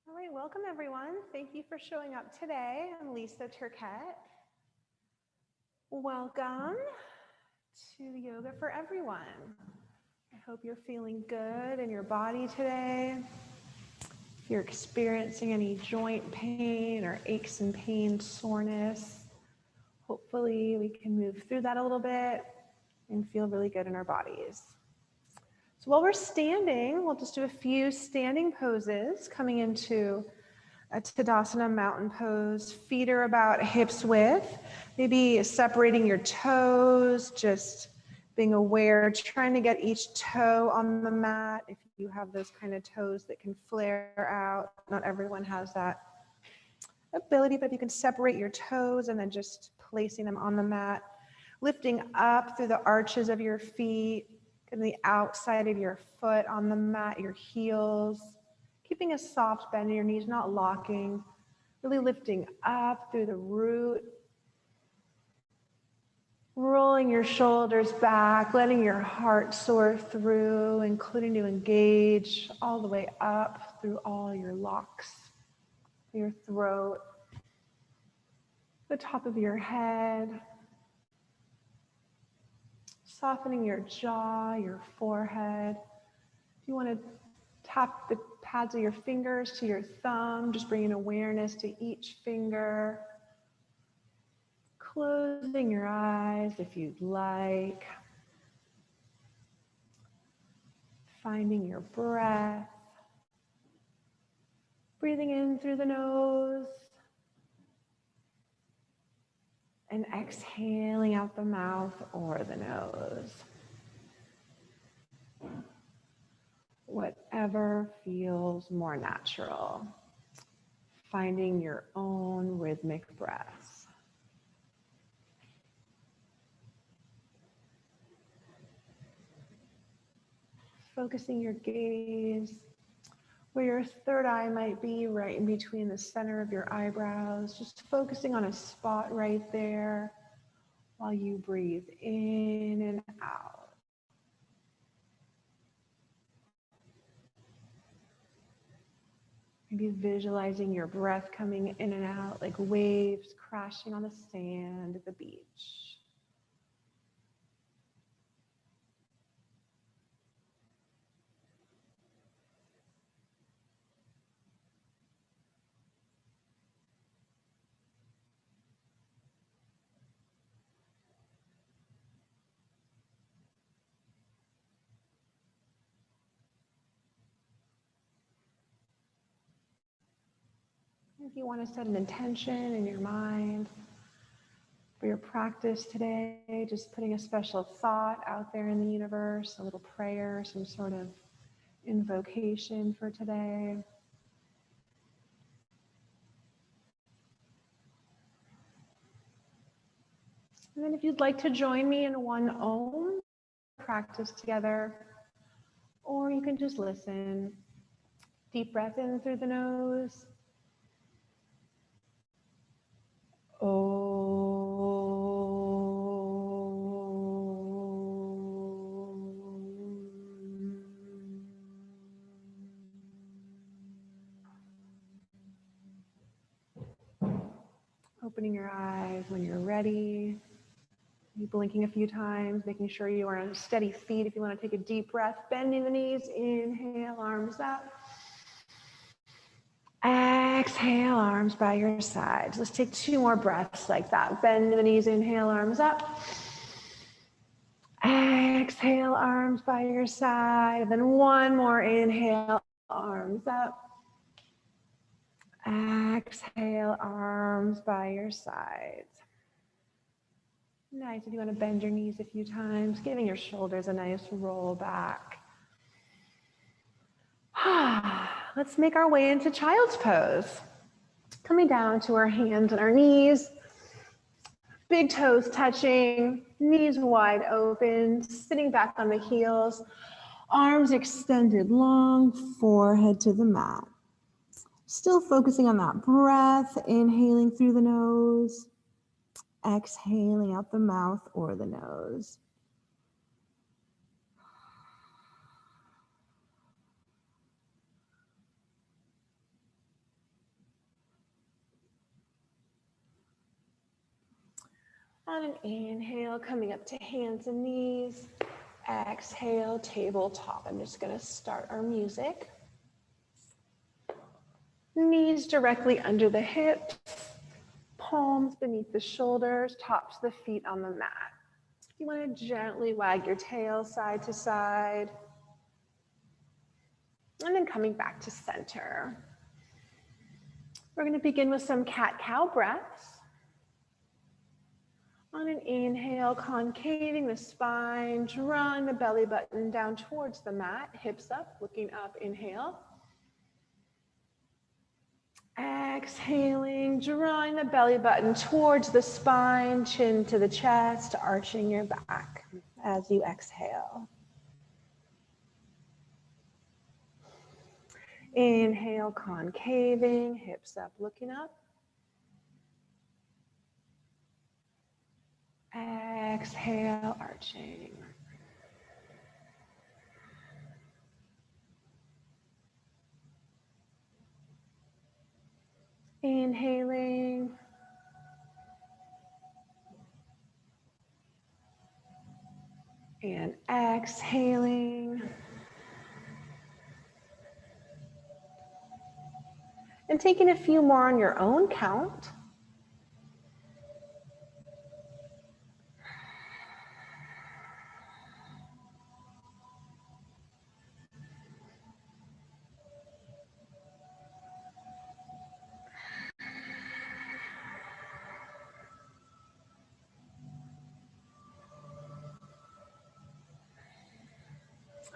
All right, welcome everyone. Thank you for showing up today. I'm Lisa Turchet. Welcome to Yoga for Everyone. I hope you're feeling good in your body today. If you're experiencing any joint pain or aches and pains, soreness, hopefully we can move through that a little bit and feel really good in our bodies. So while we're standing, we'll just do a few standing poses coming into a Tadasana mountain pose. Feet are about hips width, maybe separating your toes, just being aware, trying to get each toe on the mat. If you have those kind of toes that can flare out, not everyone has that ability, but if you can separate your toes and then just placing them on the mat, lifting up through the arches of your feet, getting the outside of your foot on the mat, your heels, keeping a soft bend in your knees, not locking, really lifting up through the root, rolling your shoulders back, letting your heart soar through, including to engage all the way up through all your locks, your throat, the top of your head, softening your jaw, your forehead. If you want to tap the pads of your fingers to your thumb, just bringing awareness to each finger. Closing your eyes if you'd like. Finding your breath. Breathing in through the nose. And exhaling out the mouth or the nose. Whatever feels more natural. Finding your own rhythmic breaths. Focusing your gaze where your third eye might be, right in between the center of your eyebrows, just focusing on a spot right there while you breathe in and out. Maybe visualizing your breath coming in and out like waves crashing on the sand at the beach. If you want to set an intention in your mind for your practice today, just putting a special thought out there in the universe, a little prayer, some sort of invocation for today. And then if you'd like to join me in one Om, practice together, or you can just listen. Deep breath in through the nose. Opening your eyes when you're ready. Blinking a few times, making sure you are on steady feet. If you want to take a deep breath, bending the knees, inhale, arms up. Exhale, arms by your sides. Let's take 2 more breaths like that. Bend the knees, inhale, arms up. Exhale, arms by your side. And then 1 more inhale, arms up. Exhale, arms by your sides. Nice. If you want to bend your knees a few times, giving your shoulders a nice roll back. Let's make our way into child's pose. Coming down to our hands and our knees. Big toes touching, knees wide open, sitting back on the heels, arms extended long, forehead to the mat. Still focusing on that breath, inhaling through the nose, exhaling out the mouth or the nose. On an inhale, coming up to hands and knees. Exhale, tabletop. I'm just going to start our music. Knees directly under the hips, palms beneath the shoulders, tops of the feet on the mat. You want to gently wag your tail side to side. And then coming back to center. We're going to begin with some cat-cow breaths. On an inhale, concaving the spine, drawing the belly button down towards the mat, hips up, looking up, inhale. Exhaling, drawing the belly button towards the spine, chin to the chest, arching your back as you exhale. Inhale, concaving, hips up, looking up. Exhale, arching. Inhaling. And exhaling. And taking a few more on your own count.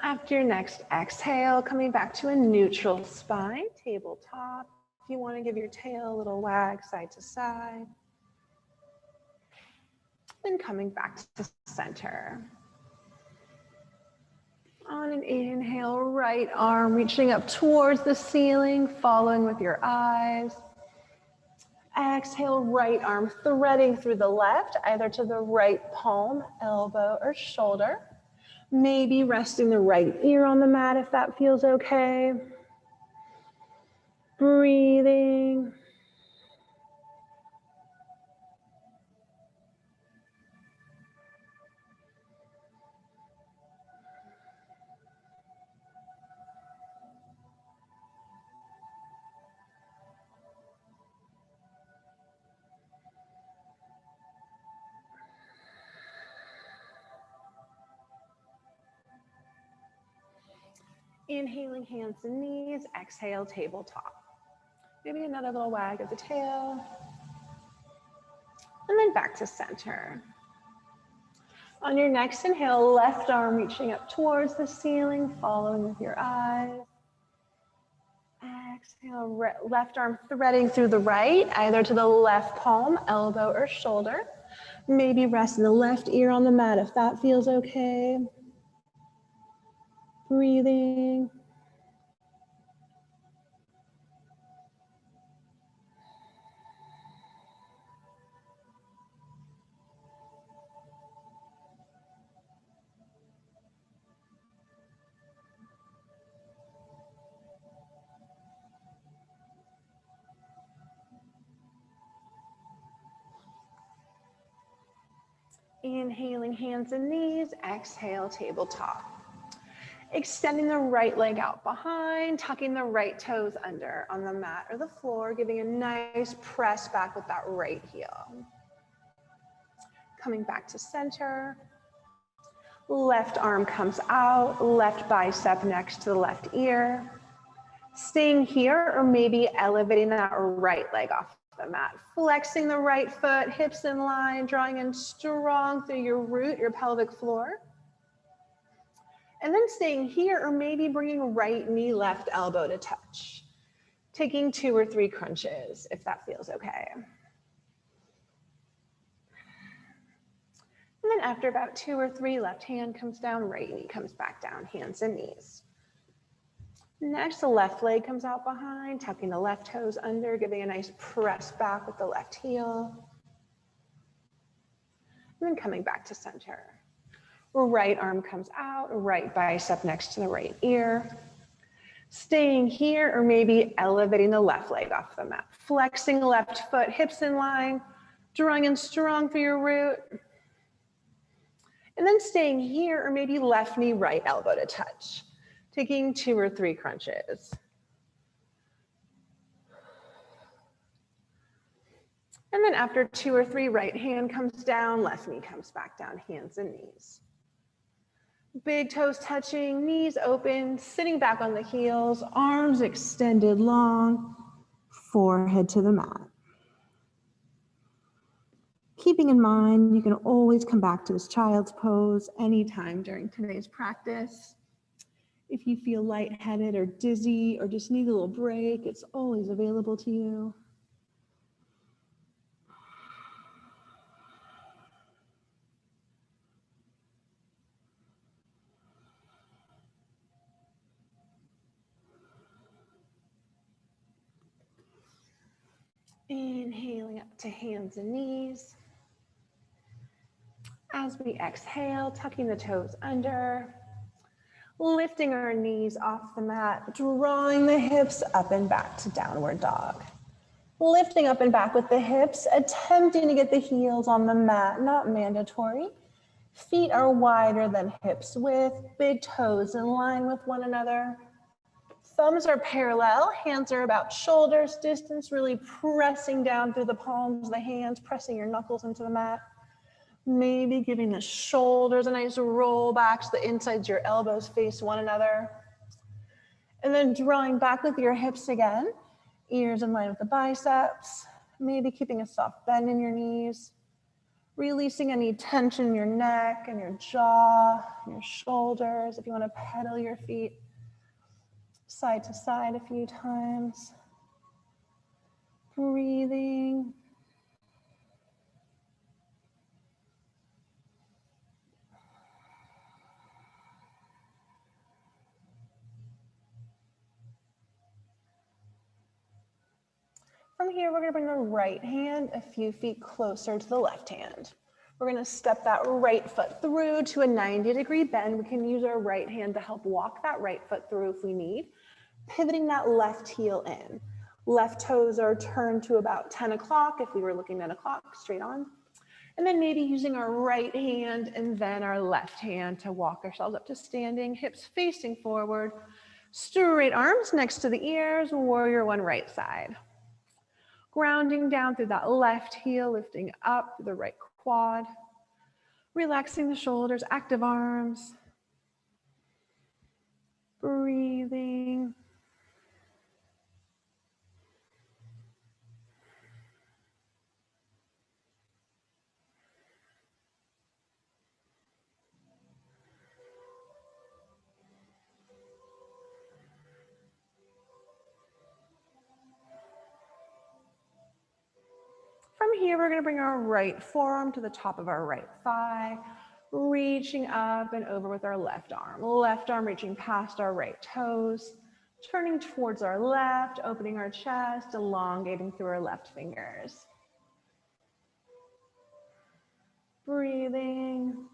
After your next exhale, coming back to a neutral spine, tabletop. If you want to give your tail a little wag side to side. Then coming back to center. On an inhale, right arm reaching up towards the ceiling, following with your eyes. Exhale, right arm threading through the left, either to the right palm, elbow, or shoulder. Maybe resting the right ear on the mat if that feels okay. Breathing. Inhaling, hands and knees. Exhale, tabletop. Maybe another little wag of the tail. And then back to center. On your next inhale, left arm reaching up towards the ceiling, following with your eyes. Exhale, left arm threading through the right, either to the left palm, elbow, or shoulder. Maybe resting the left ear on the mat if that feels okay. Breathing. Inhaling, hands and knees. Exhale, tabletop. Extending the right leg out behind, tucking the right toes under on the mat or the floor, giving a nice press back with that right heel. Coming back to center. Left arm comes out, left bicep next to the left ear. Staying here or maybe elevating that right leg off the mat. Flexing the right foot, hips in line, drawing in strong through your root, your pelvic floor. And then staying here or maybe bringing right knee, left elbow to touch. Taking 2 or 3 crunches if that feels okay. And then after about 2 or 3, left hand comes down, right knee comes back down, hands and knees. Next, the left leg comes out behind, tucking the left toes under, giving a nice press back with the left heel. And then coming back to center. Right arm comes out, right bicep next to the right ear. Staying here or maybe elevating the left leg off the mat. Flexing the left foot, hips in line, Drawing in strong for your root. And then staying here, or maybe left knee, right elbow to touch. Taking 2 or 3 crunches. And then after 2 or 3, right hand comes down, left knee comes back down, hands and knees. Big toes touching, knees open, sitting back on the heels, arms extended long, forehead to the mat. Keeping in mind, you can always come back to this child's pose anytime during today's practice. If you feel lightheaded or dizzy or just need a little break, it's always available to you. Inhaling up to hands and knees. As we exhale, tucking the toes under, lifting our knees off the mat, drawing the hips up and back to downward dog. Lifting up and back with the hips, attempting to get the heels on the mat, not mandatory. Feet are wider than hips width, big toes in line with one another. Thumbs are parallel, hands are about shoulders distance, really pressing down through the palms of the hands, pressing your knuckles into the mat. Maybe giving the shoulders a nice roll back so the insides of your elbows face one another. And then drawing back with your hips again, ears in line with the biceps, maybe keeping a soft bend in your knees, releasing any tension in your neck and your jaw, and your shoulders. If you want to pedal your feet side to side a few times. Breathing. From here, we're going to bring the right hand a few feet closer to the left hand. We're going to step that right foot through to a 90-degree bend. We can use our right hand to help walk that right foot through if we need. Pivoting that left heel in. Left toes are turned to about 10 o'clock if we were looking at a clock, straight on. And then maybe using our right hand and then our left hand to walk ourselves up to standing, hips facing forward. Straight arms next to the ears, warrior one right side. Grounding down through that left heel, lifting up the right quad. Relaxing the shoulders, active arms. Breathing. From here, we're going to bring our right forearm to the top of our right thigh, reaching up and over with our left arm reaching past our right toes, turning towards our left, opening our chest, elongating through our left fingers. Breathing.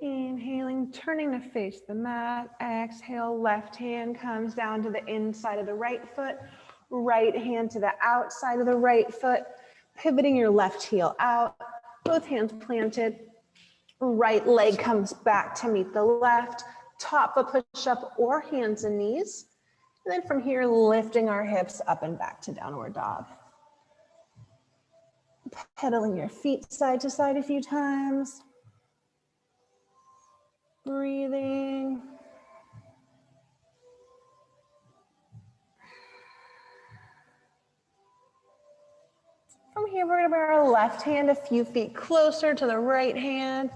Inhaling, turning to face the mat. Exhale, left hand comes down to the inside of the right foot, right hand to the outside of the right foot, pivoting your left heel out, both hands planted. Right leg comes back to meet the left, top foot push up or hands and knees. And then from here, lifting our hips up and back to downward dog. Pedaling your feet side to side a few times. Breathing. From here, we're going to bring our left hand a few feet closer to the right hand.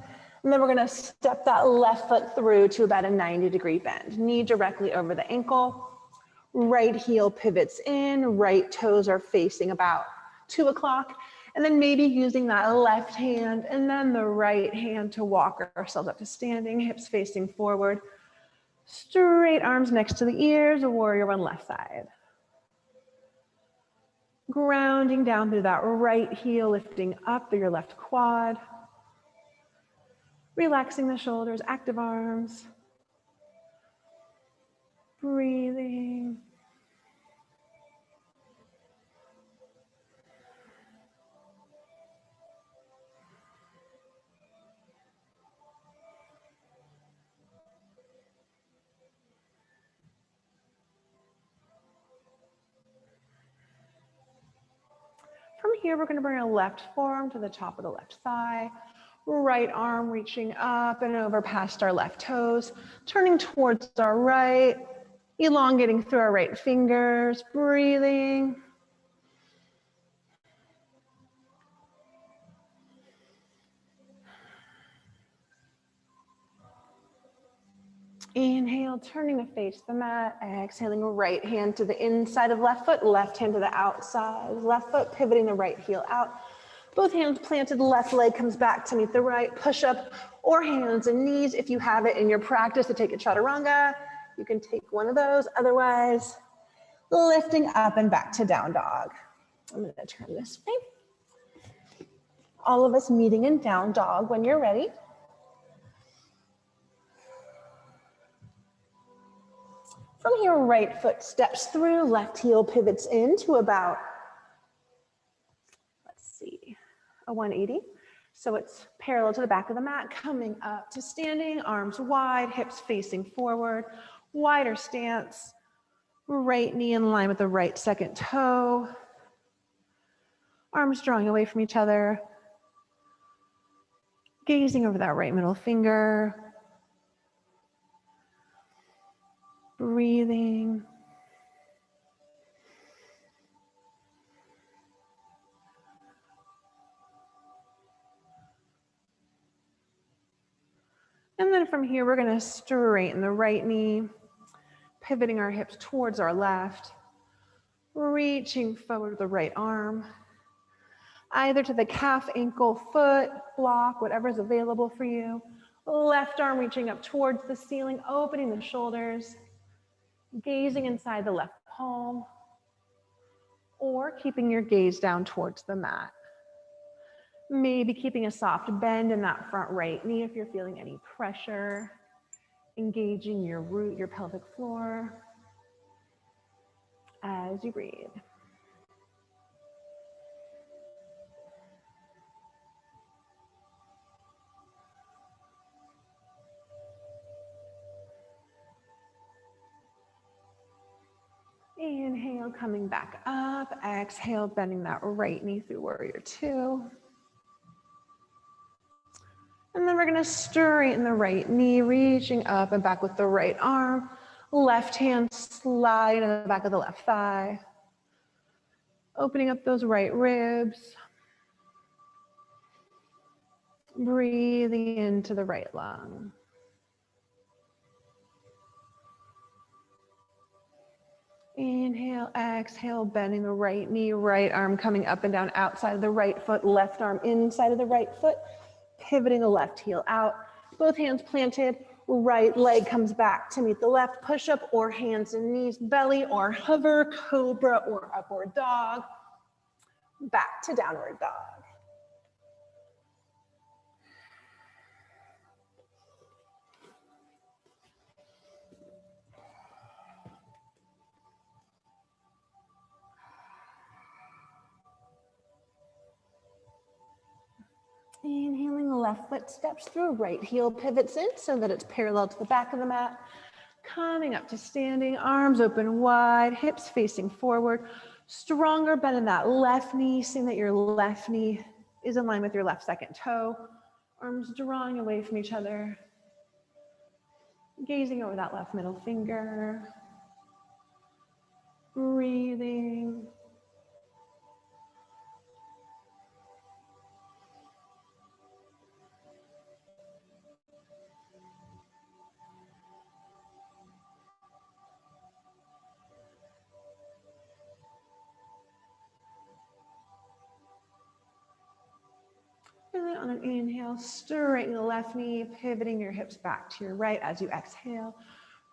And then we're going to step that left foot through to about a 90-degree bend. Knee directly over the ankle. Right heel pivots in. Right toes are facing about 2 o'clock. And then maybe using that left hand and then the right hand to walk ourselves up to standing, hips facing forward. Straight arms next to the ears, a warrior one left side. Grounding down through that right heel, lifting up through your left quad. Relaxing the shoulders, active arms. Breathing. From here, we're going to bring our left forearm to the top of the left thigh. Right arm reaching up and over past our left toes, turning towards our right, elongating through our right fingers, breathing. Inhale, turning to face the mat, exhaling right hand to the inside of left foot, left hand to the outside, left foot pivoting the right heel out. Both hands planted, left leg comes back to meet the right, push up or hands and knees. If you have it in your practice to take a chaturanga, you can take one of those. Otherwise, lifting up and back to down dog. I'm gonna turn this way. All of us meeting in down dog when you're ready. From here, right foot steps through, left heel pivots into about, a 180. So it's parallel to the back of the mat, coming up to standing, arms wide, hips facing forward, wider stance, right knee in line with the right second toe, arms drawing away from each other, gazing over that right middle finger, breathing. And then from here, we're going to straighten the right knee, pivoting our hips towards our left, reaching forward with the right arm, either to the calf, ankle, foot, block, whatever's available for you. Left arm reaching up towards the ceiling, opening the shoulders, gazing inside the left palm, or keeping your gaze down towards the mat. Maybe keeping a soft bend in that front right knee if you're feeling any pressure, engaging your root, your pelvic floor as you breathe. Inhale, coming back up. Exhale, bending that right knee through warrior two. And then we're gonna straighten the right knee, reaching up and back with the right arm. Left hand slide in the back of the left thigh. Opening up those right ribs. Breathing into the right lung. Inhale, exhale, bending the right knee, right arm coming up and down outside of the right foot, left arm inside of the right foot, pivoting the left heel out, both hands planted, right leg comes back to meet the left, push up or hands and knees, belly or hover, cobra or upward dog, back to downward dog. Inhaling, the left foot steps through, right heel pivots in so that it's parallel to the back of the mat. Coming up to standing, arms open wide, hips facing forward. Stronger bend in that left knee, seeing that your left knee is in line with your left second toe. Arms drawing away from each other. Gazing over that left middle finger. Breathing. And then on an inhale, straighten the left knee, pivoting your hips back to your right as you exhale,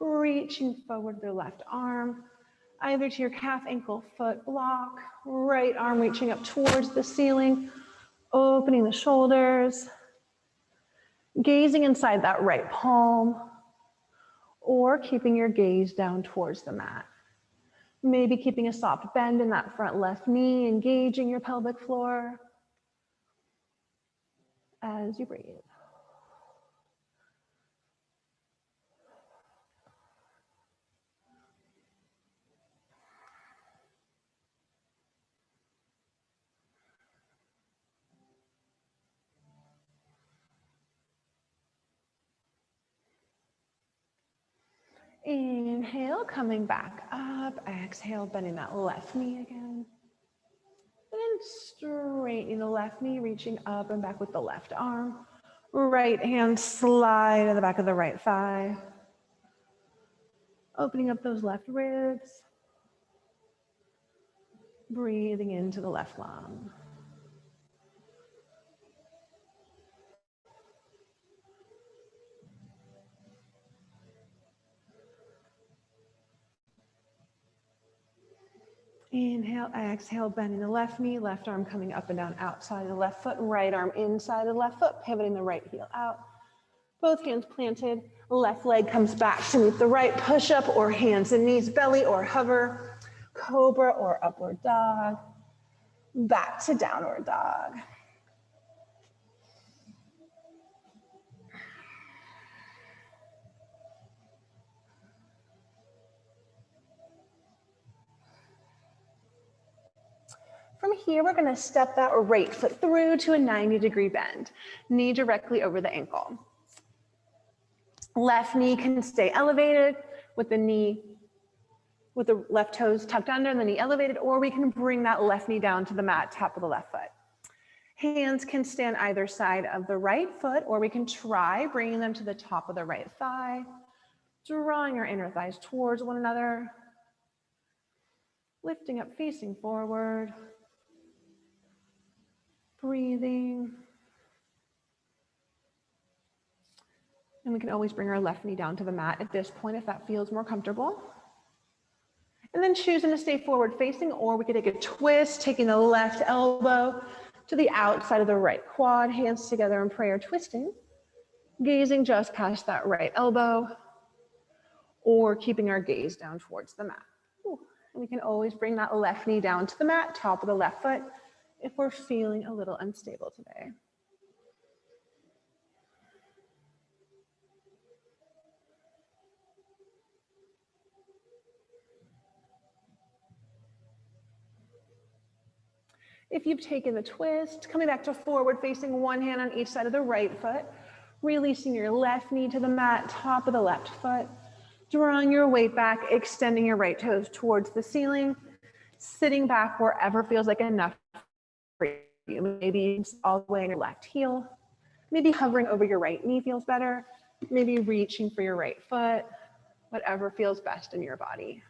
reaching forward the left arm, either to your calf, ankle, foot block, right arm reaching up towards the ceiling, opening the shoulders, Gazing inside that right palm, or keeping your gaze down towards the mat. Maybe keeping a soft bend in that front left knee, engaging your pelvic floor as you breathe. Inhale, coming back up. Exhale, bending that left knee again. And straightening the left knee, reaching up and back with the left arm. Right hand slide in the back of the right thigh. Opening up those left ribs. Breathing into the left lung. Inhale, exhale, bending the left knee, left arm coming up and down outside of the left foot, right arm inside of the left foot, pivoting the right heel out. Both hands planted, left leg comes back to meet the right, push up or hands and knees, belly or hover, cobra or upward dog, back to downward dog. From here, we're gonna step that right foot through to a 90-degree bend, knee directly over the ankle. Left knee can stay elevated with the left toes tucked under and the knee elevated, or we can bring that left knee down to the mat, top of the left foot. Hands can stand either side of the right foot, or we can try bringing them to the top of the right thigh, drawing our inner thighs towards one another, lifting up, facing forward, breathing. And we can always bring our left knee down to the mat at this point if that feels more comfortable. And then choosing to stay forward facing, or we could take a twist, taking the left elbow to the outside of the right quad, hands together in prayer, twisting, gazing just past that right elbow, or keeping our gaze down towards the mat. Ooh. And we can always bring that left knee down to the mat, top of the left foot, if we're feeling a little unstable today. If you've taken the twist, coming back to forward facing, one hand on each side of the right foot, releasing your left knee to the mat, top of the left foot, drawing your weight back, extending your right toes towards the ceiling, sitting back wherever feels like enough for you. Maybe all the way on your left heel, maybe hovering over your right knee feels better, maybe reaching for your right foot, whatever feels best in your body.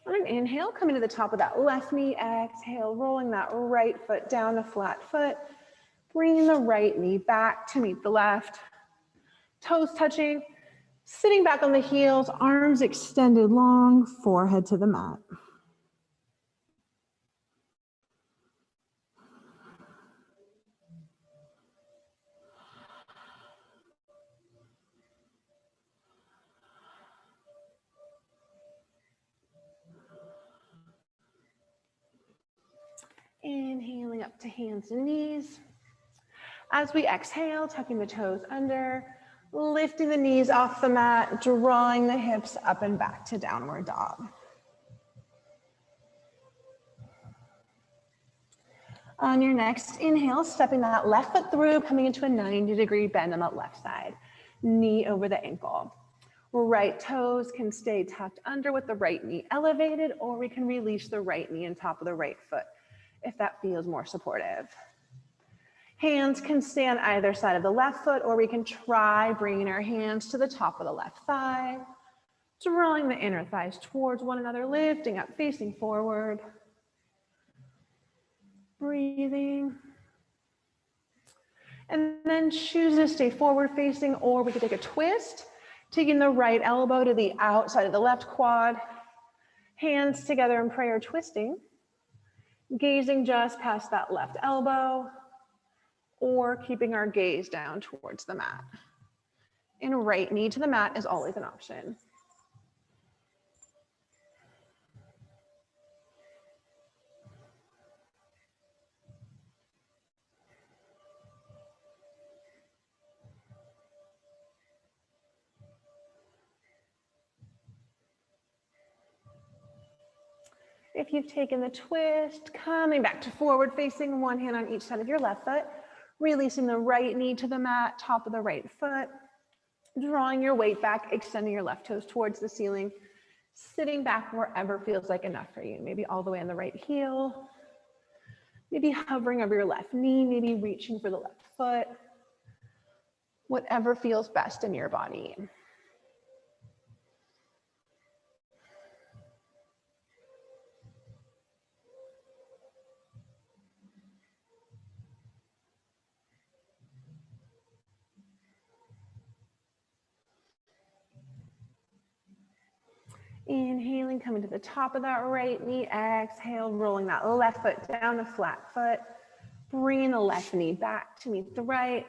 On an inhale, coming to the top of that left knee, exhale, rolling that right foot down, a flat foot, bringing the right knee back to meet the left, toes touching, sitting back on the heels, arms extended long, forehead to the mat. Inhaling up to hands and knees. As we exhale, tucking the toes under, lifting the knees off the mat, drawing the hips up and back to downward dog. On your next inhale, stepping that left foot through, coming into a 90-degree bend on that left side, knee over the ankle. Right toes can stay tucked under with the right knee elevated, or we can release the right knee on top of the right foot if that feels more supportive. Hands can stand either side of the left foot, or we can try bringing our hands to the top of the left thigh, drawing the inner thighs towards one another, lifting up, facing forward. Breathing. And then choose to stay forward facing, or we could take a twist, taking the right elbow to the outside of the left quad, hands together in prayer twisting, gazing just past that left elbow, or keeping our gaze down towards the mat. And right knee to the mat is always an option. If you've taken the twist, coming back to forward facing, one hand on each side of your left foot, releasing the right knee to the mat, top of the right foot, drawing your weight back, extending your left toes towards the ceiling, sitting back wherever feels like enough for you. Maybe all the way on the right heel, maybe hovering over your left knee, maybe reaching for the left foot, whatever feels best in your body. Inhaling, coming to the top of that right knee, exhale, rolling that left foot down to flat foot, bringing the left knee back to meet the right,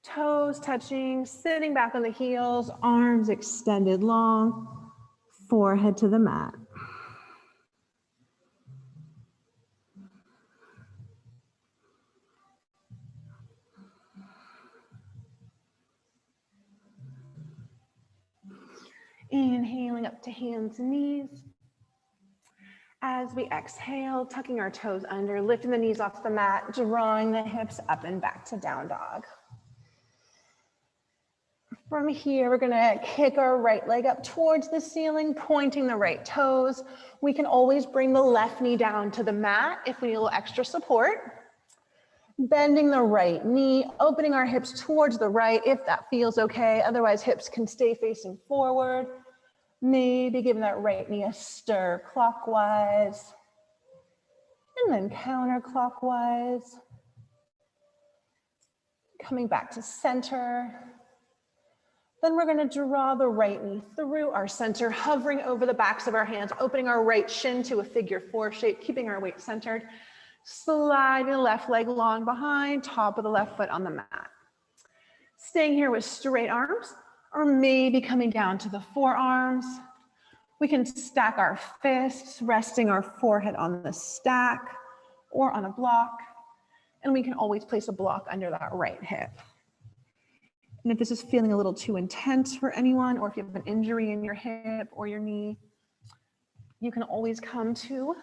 toes touching, sitting back on the heels, arms extended long, forehead to the mat. Inhaling up to hands and knees. As we exhale, tucking our toes under, lifting the knees off the mat, drawing the hips up and back to down dog. From here, we're gonna kick our right leg up towards the ceiling, pointing the right toes. We can always bring the left knee down to the mat if we need a little extra support. Bending the right knee, opening our hips towards the right if that feels okay. Otherwise, hips can stay facing forward. Maybe giving that right knee a stir clockwise and then counterclockwise. Coming back to center. Then we're going to draw the right knee through our center, hovering over the backs of our hands, opening our right shin to a figure 4 shape, keeping our weight centered. Sliding the left leg long behind, top of the left foot on the mat. Staying here with straight arms, or maybe coming down to the forearms. We can stack our fists, resting our forehead on the stack or on a block. And we can always place a block under that right hip. And if this is feeling a little too intense for anyone, or if you have an injury in your hip or your knee, you can always come to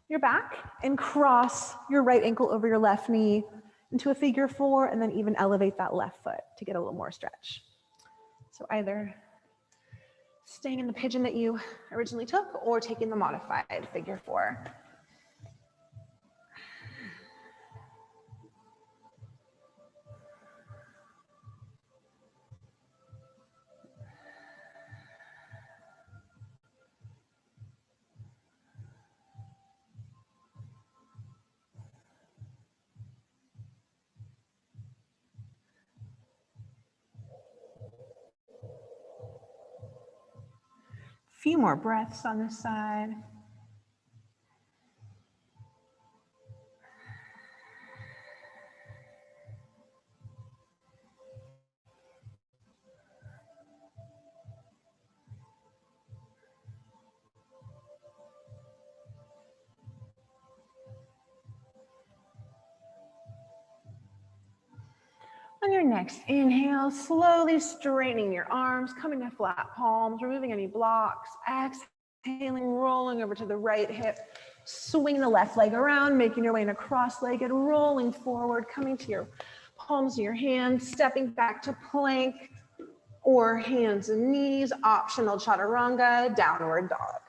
your back and cross your right ankle over your left knee into a figure 4, and then even elevate that left foot to get a little more stretch. So either staying in the pigeon that you originally took or taking the modified figure 4. Few more breaths on this side. On your next inhale, slowly straightening your arms, coming to flat palms, removing any blocks. Exhaling, rolling over to the right hip, swinging the left leg around, making your way in a cross-legged, rolling forward, coming to your palms of your hands, stepping back to plank or hands and knees, optional chaturanga, downward dog.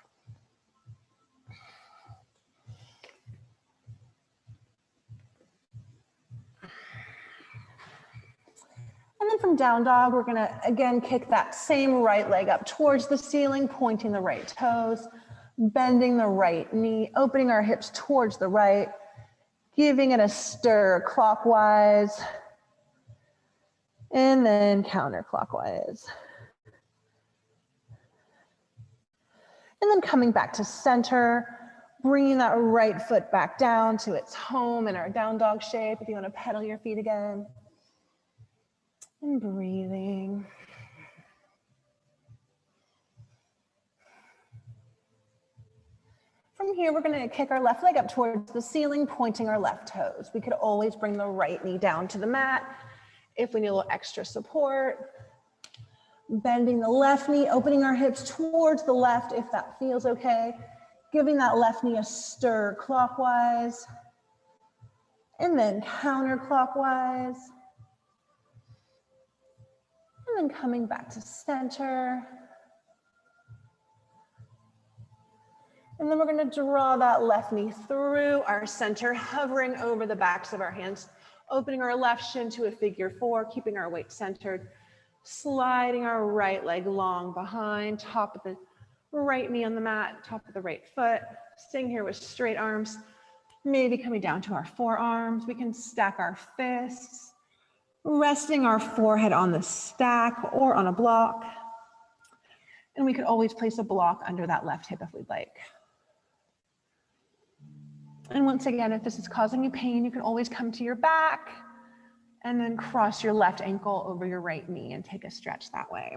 And then from down dog, we're gonna, again, kick that same right leg up towards the ceiling, pointing the right toes, Bending the right knee, opening our hips towards the right, giving it a stir clockwise, and then counterclockwise. And then coming back to center, bringing that right foot back down to its home in our down dog shape. If you want to pedal your feet again. And breathing. From here, we're going to kick our left leg up towards the ceiling, pointing our left toes. We could always bring the right knee down to the mat if we need a little extra support. Bending the left knee, opening our hips towards the left if that feels okay. Giving that left knee a stir clockwise and then counterclockwise. And then coming back to center. And then we're going to draw that left knee through our center, hovering over the backs of our hands, opening our left shin to a figure four, keeping our weight centered, sliding our right leg long behind, top of the right knee on the mat, top of the right foot, staying here with straight arms, maybe coming down to our forearms. We can stack our fists, resting our forehead on the stack or on a block. And we could always place a block under that left hip if we'd like. And once again, if this is causing you pain, you can always come to your back and then cross your left ankle over your right knee and take a stretch that way.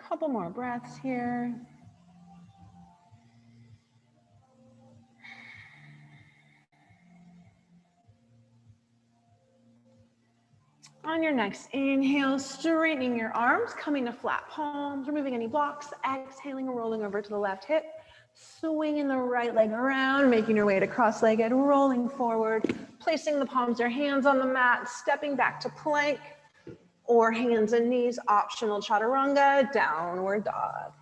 Couple more breaths here. On your next inhale, straightening your arms, coming to flat palms, removing any blocks, exhaling, rolling over to the left hip, swinging the right leg around, making your way to cross-legged, rolling forward, placing the palms or hands on the mat, stepping back to plank, or hands and knees, optional chaturanga, downward dog.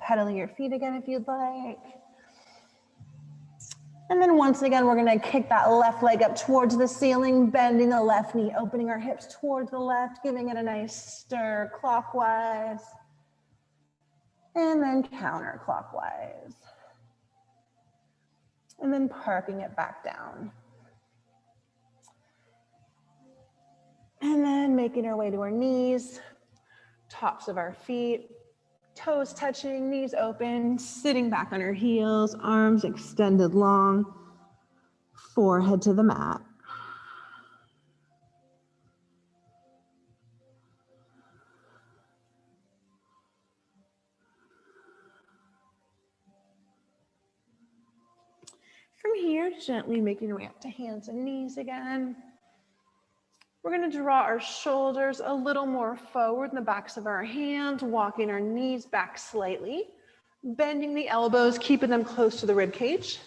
Pedaling your feet again if you'd like. And then once again, we're gonna kick that left leg up towards the ceiling, bending the left knee, opening our hips towards the left, giving it a nice stir clockwise, and then counterclockwise. And then parking it back down. And then making our way to our knees, tops of our feet, toes touching, knees open, sitting back on our heels, arms extended long, forehead to the mat. From here, gently making your way up to hands and knees again. We're going to draw our shoulders a little more forward in the backs of our hands, walking our knees back slightly, bending the elbows, keeping them close to the rib cage,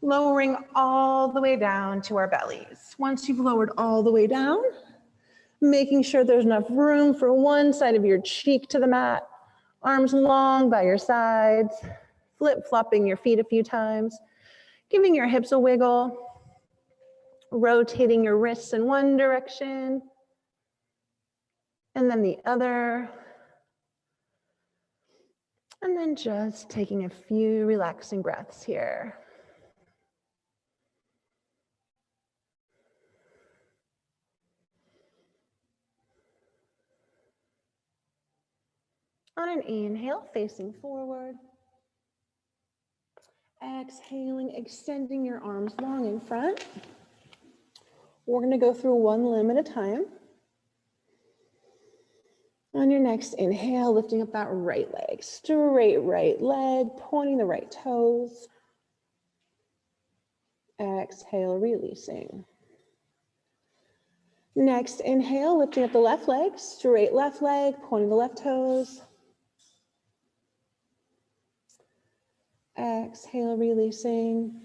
lowering all the way down to our bellies. Once you've lowered all the way down, making sure there's enough room for one side of your cheek to the mat, arms long by your sides, flip-flopping your feet a few times, giving your hips a wiggle, rotating your wrists in one direction, and then the other. And then just taking a few relaxing breaths here. On an inhale, facing forward. Exhaling, extending your arms long in front. We're going to go through one limb at a time. On your next inhale, lifting up that right leg, straight right leg, pointing the right toes. Exhale, releasing. Next inhale, lifting up the left leg, straight left leg, pointing the left toes. Exhale, releasing.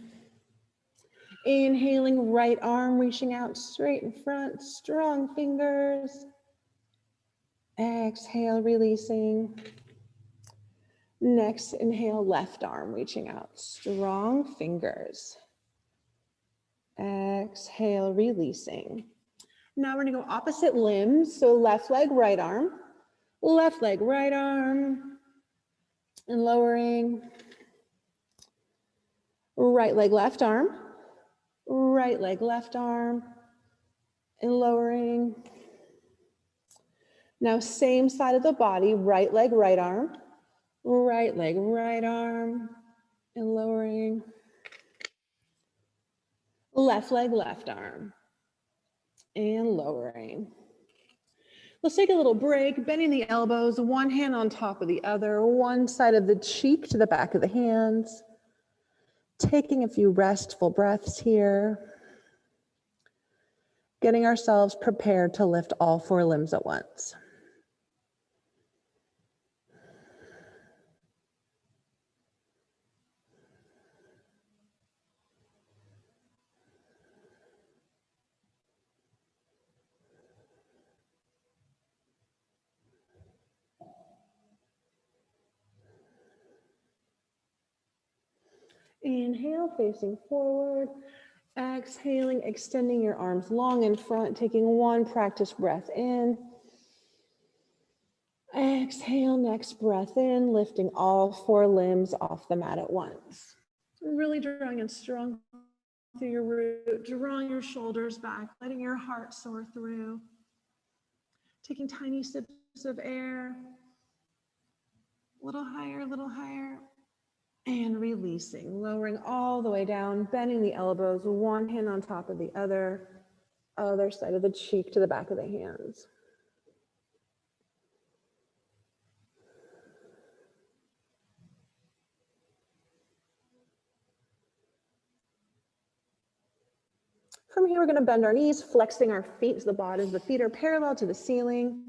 Inhaling, right arm reaching out straight in front, strong fingers. Exhale, releasing. Next inhale, left arm reaching out, strong fingers. Exhale, releasing. Now we're gonna go opposite limbs. So left leg, right arm, and lowering. Right leg, left arm, and lowering. Now same side of the body, right leg, right arm, and lowering. Left leg, left arm, and lowering. Let's take a little break, bending the elbows, one hand on top of the other, one side of the cheek to the back of the hands. Taking a few restful breaths here. Getting ourselves prepared to lift all four limbs at once. Inhale, facing forward. Exhaling, extending your arms long in front, taking one practice breath in. Exhale, next breath in, lifting all four limbs off the mat at once. Really drawing in strong through your root, drawing your shoulders back, letting your heart soar through. Taking tiny sips of air, a little higher. And releasing, lowering all the way down, bending the elbows, one hand on top of the other side of the cheek to the back of the hands. From here, we're going to bend our knees, flexing our feet to the bottoms. The feet are parallel to the ceiling,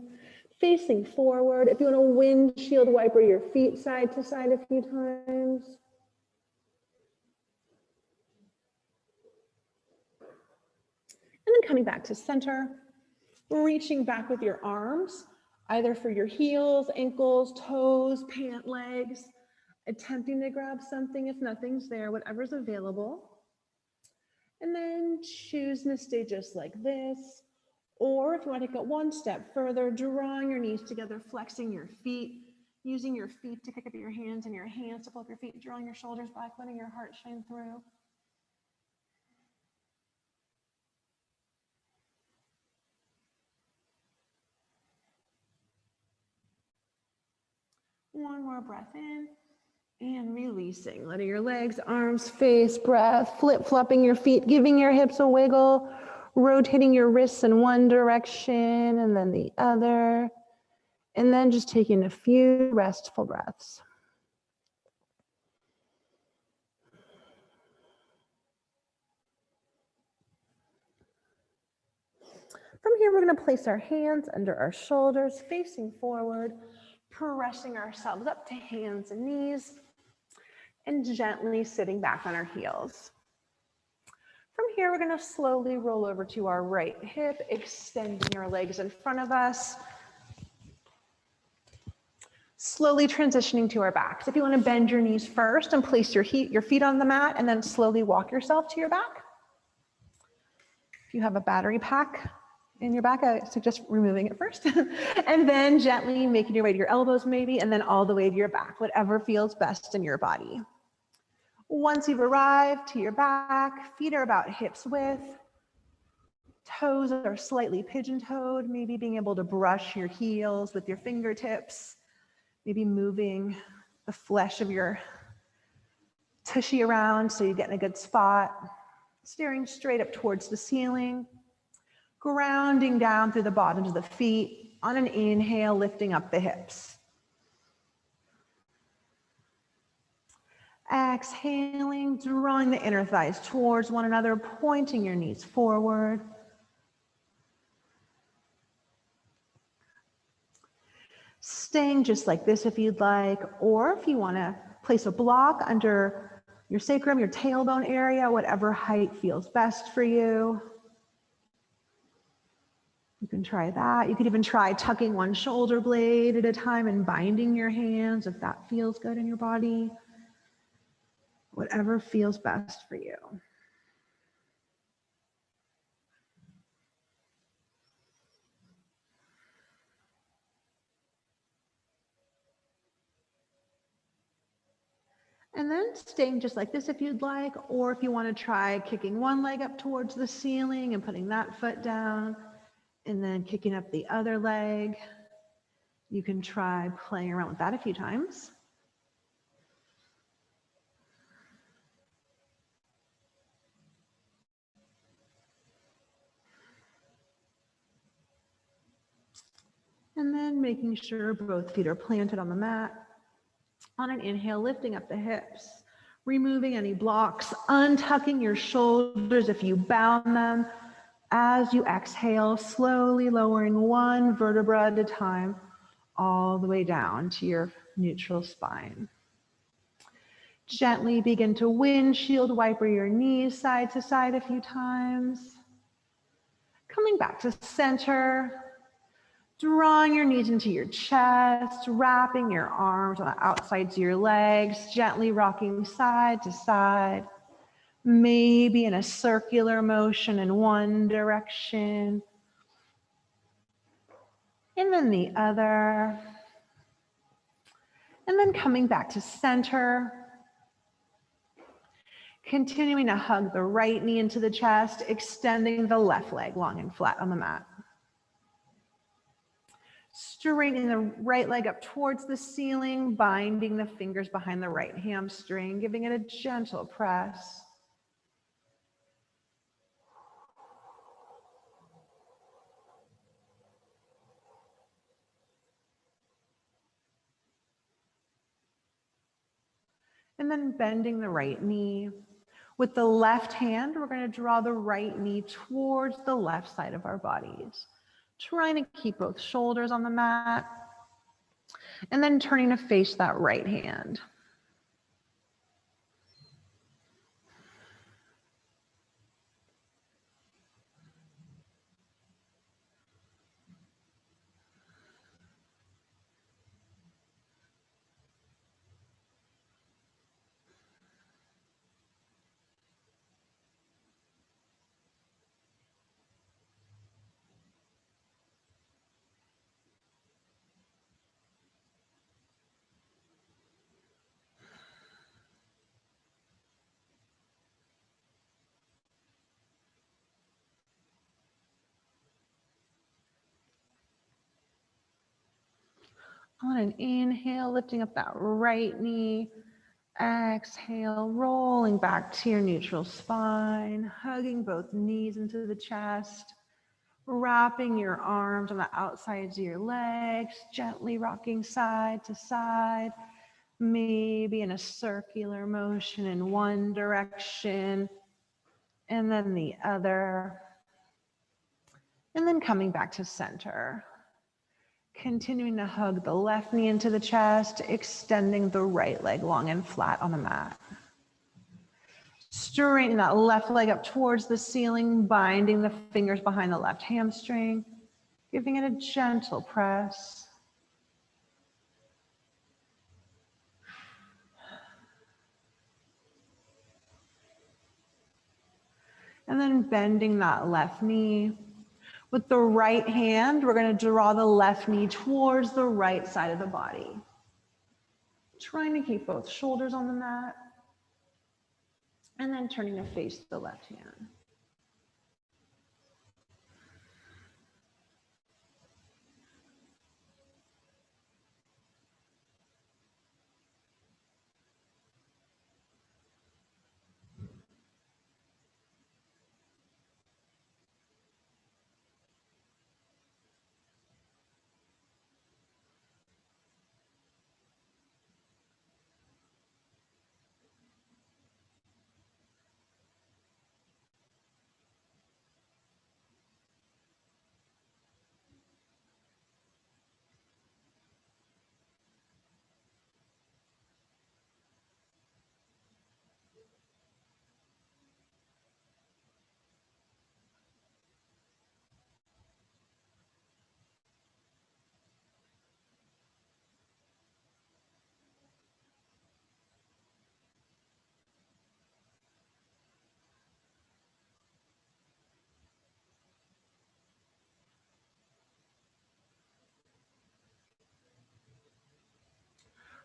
facing forward. If you want to windshield wiper your feet side to side a few times. And then coming back to center, reaching back with your arms, either for your heels, ankles, toes, pant legs, attempting to grab something if nothing's there, whatever's available. And then choosing to stay just like this. Or if you want to take it one step further, drawing your knees together, flexing your feet, using your feet to pick up your hands and your hands to pull up your feet, drawing your shoulders back, letting your heart shine through. One more breath in and releasing, letting your legs, arms, face, breath, flip-flopping your feet, giving your hips a wiggle, rotating your wrists in one direction and then the other, and then just taking a few restful breaths. From here, we're going to place our hands under our shoulders, facing forward, pressing ourselves up to hands and knees, and gently sitting back on our heels. From here, we're going to slowly roll over to our right hip, extending our legs in front of us, slowly transitioning to our backs. If you want to bend your knees first and place your feet on the mat, and then slowly walk yourself to your back. If you have a battery pack in your back, I suggest removing it first. And then gently making your way to your elbows maybe, and then all the way to your back, whatever feels best in your body. Once you've arrived to your back, feet are about hips width, toes are slightly pigeon-toed, maybe being able to brush your heels with your fingertips, maybe moving the flesh of your tushy around so you get in a good spot, staring straight up towards the ceiling, grounding down through the bottoms of the feet, On an inhale, lifting up the hips. Exhaling, drawing the inner thighs towards one another, pointing your knees forward. Staying just like this if you'd like, or if you want to place a block under your sacrum, your tailbone area, whatever height feels best for you. You can try that. You could even try tucking one shoulder blade at a time and binding your hands if that feels good in your body. Whatever feels best for you. And then staying just like this if you'd like, or if you want to try kicking one leg up towards the ceiling and putting that foot down, and then kicking up the other leg. You can try playing around with that a few times. And then making sure both feet are planted on the mat. On an inhale, lifting up the hips, removing any blocks, untucking your shoulders if you bound them. As you exhale, slowly lowering one vertebra at a time, all the way down to your neutral spine. Gently begin to windshield wiper your knees side to side a few times. Coming back to center. Drawing your knees into your chest, wrapping your arms on the outsides of your legs, gently rocking side to side, maybe in a circular motion in one direction, and then the other. And then coming back to center, continuing to hug the right knee into the chest, extending the left leg long and flat on the mat. Straightening the right leg up towards the ceiling, binding the fingers behind the right hamstring, giving it a gentle press. And then bending the right knee. With the left hand, we're going to draw the right knee towards the left side of our bodies, trying to keep both shoulders on the mat, and then turning to face that right hand. On an inhale, lifting up that right knee. Exhale, rolling back to your neutral spine, hugging both knees into the chest, wrapping your arms on the outsides of your legs, gently rocking side to side, maybe in a circular motion in one direction, and then the other. And then coming back to center. Continuing to hug the left knee into the chest, extending the right leg long and flat on the mat. Straightening that left leg up towards the ceiling, binding the fingers behind the left hamstring, giving it a gentle press. And then bending that left knee. With the right hand, we're going to draw the left knee towards the right side of the body. Trying to keep both shoulders on the mat. And then turning to face the left hand.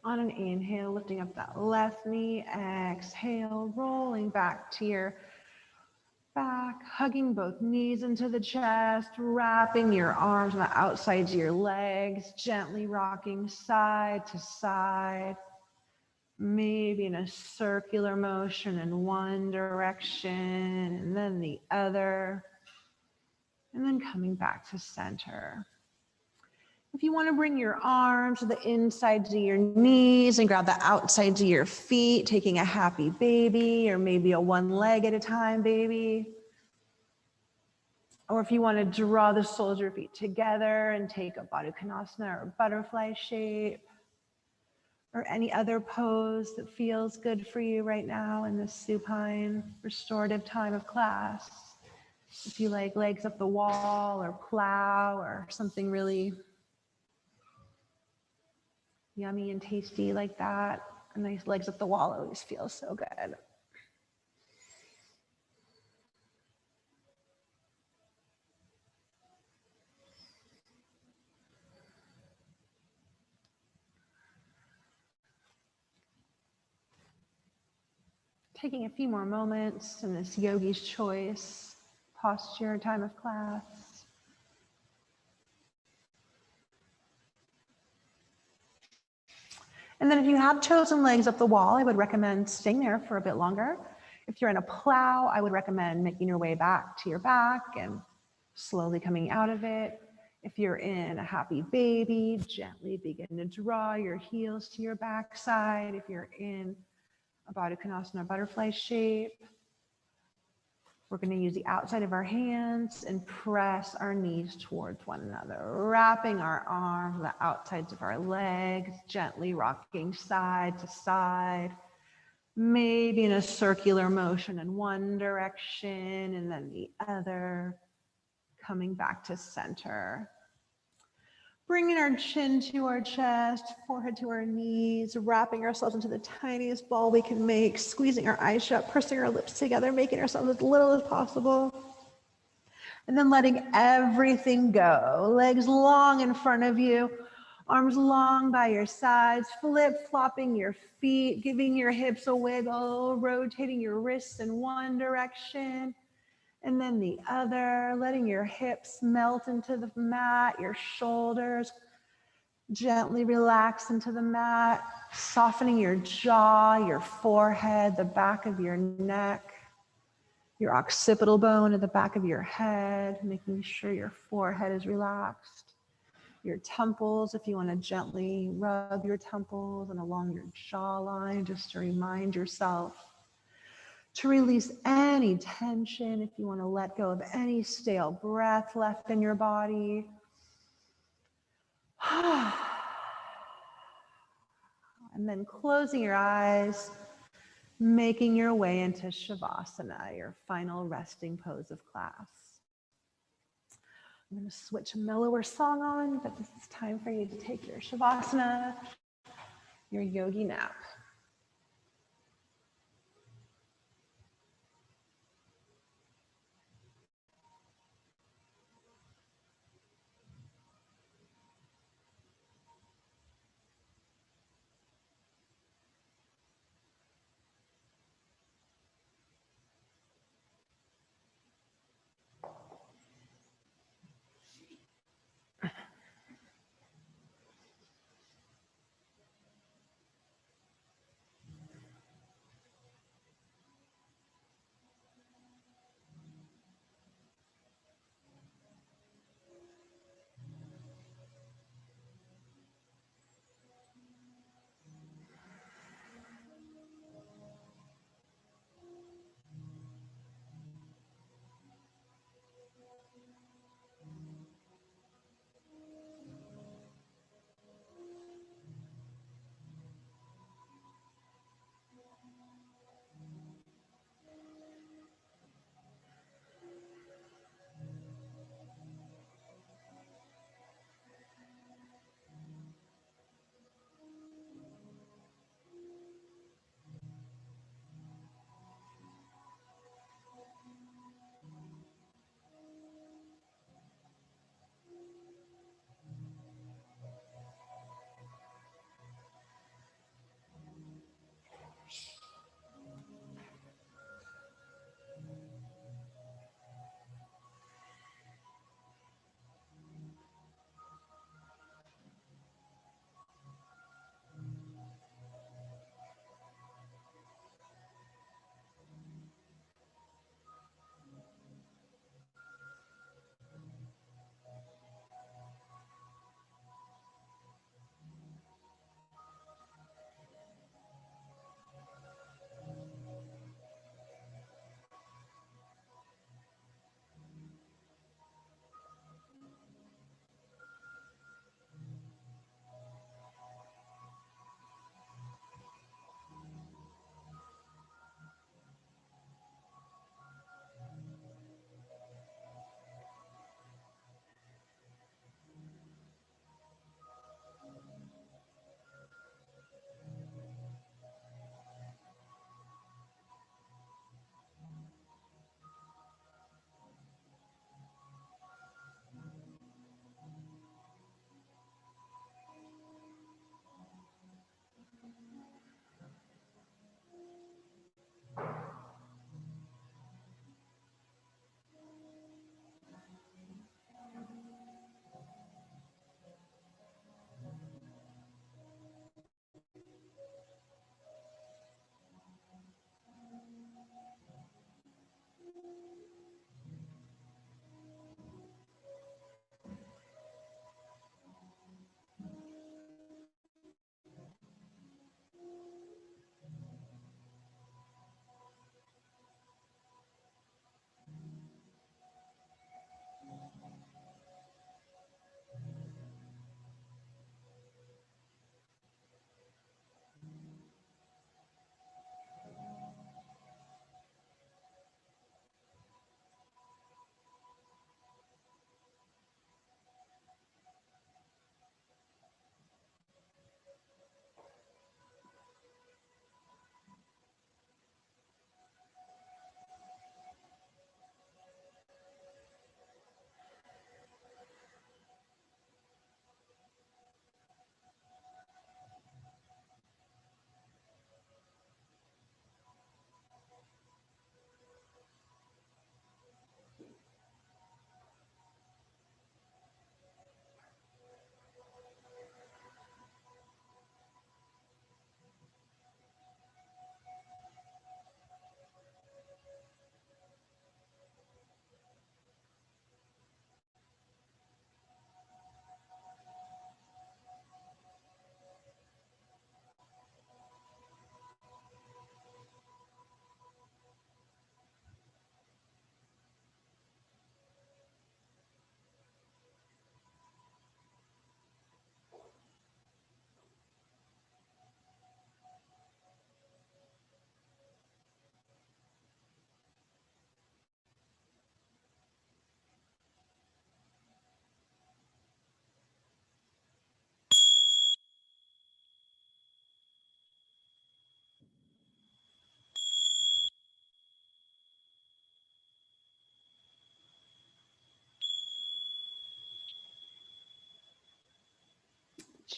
On an inhale, lifting up that left knee. Exhale, rolling back to your back, hugging both knees into the chest, wrapping your arms on the outsides of your legs, gently rocking side to side, maybe in a circular motion in one direction and then the other, and then coming back to center. If you want to bring your arms to the insides of your knees and grab the outsides of your feet, taking a happy baby or maybe a one leg at a time baby. Or if you want to draw the soles of your feet together and take a Baddha Konasana or butterfly shape, or any other pose that feels good for you right now in this supine restorative time of class. If you like legs up the wall or plow or something really yummy and tasty like that, a nice legs up the wall always feels so good. Taking a few more moments in this yogi's choice posture time of class. And then if you have chosen legs up the wall, I would recommend staying there for a bit longer. If you're in a plow, I would recommend making your way back to your back and slowly coming out of it. If you're in a happy baby, gently begin to draw your heels to your backside. If you're in a Baddha Konasana butterfly shape, we're going to use the outside of our hands and press our knees towards one another, wrapping our arms on the outsides of our legs, gently rocking side to side, maybe in a circular motion in one direction and then the other, coming back to center. Bringing our chin to our chest, forehead to our knees, wrapping ourselves into the tiniest ball we can make, squeezing our eyes shut, pursing our lips together, making ourselves as little as possible. And then letting everything go. Legs long in front of you, arms long by your sides, flip-flopping your feet, giving your hips a wiggle, rotating your wrists in one direction and then the other, letting your hips melt into the mat, your shoulders gently relax into the mat, softening your jaw, your forehead, the back of your neck, your occipital bone at the back of your head, making sure your forehead is relaxed. Your temples, if you want to gently rub your temples and along your jawline, just to remind yourself to release any tension, if you want to let go of any stale breath left in your body. And then closing your eyes, making your way into Shavasana, your final resting pose of class. I'm going to switch a mellower song on, but this is time for you to take your Shavasana, your yogi nap.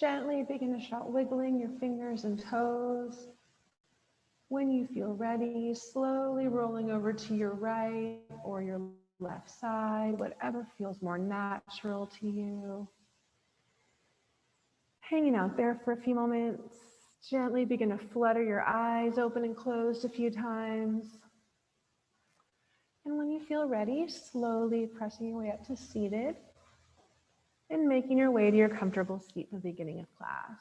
gently begin to start wiggling your fingers and toes. When you feel ready, slowly rolling over to your right or your left side, whatever feels more natural to you. Hanging out there for a few moments, gently begin to flutter your eyes open and closed a few times. And when you feel ready, slowly pressing your way up to seated and making your way to your comfortable seat at the beginning of class.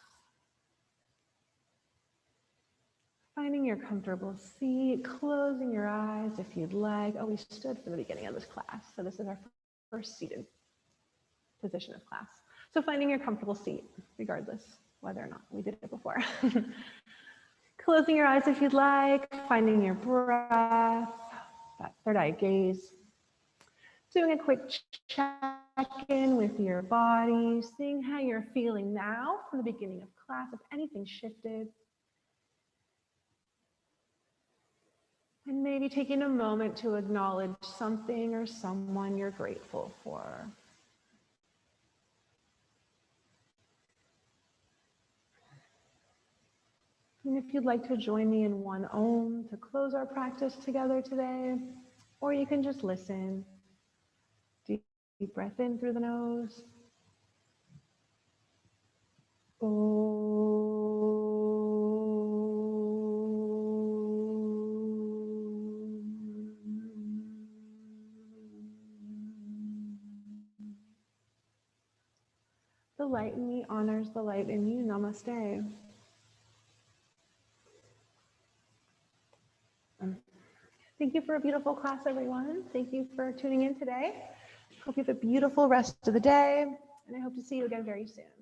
Finding your comfortable seat, closing your eyes if you'd like. Oh, we stood for the beginning of this class, so this is our first seated position of class. So finding your comfortable seat, regardless whether or not we did it before. Closing your eyes if you'd like, finding your breath, that third eye gaze. Doing a quick check-in with your body, seeing how you're feeling now from the beginning of class, if anything shifted. And maybe taking a moment to acknowledge something or someone you're grateful for. And if you'd like to join me in one Om to close our practice together today, or you can just listen. Deep breath in through the nose. The light in me honors the light in you. Namaste. Thank you for a beautiful class, everyone. Thank you for tuning in today. Hope you have a beautiful rest of the day, and I hope to see you again very soon.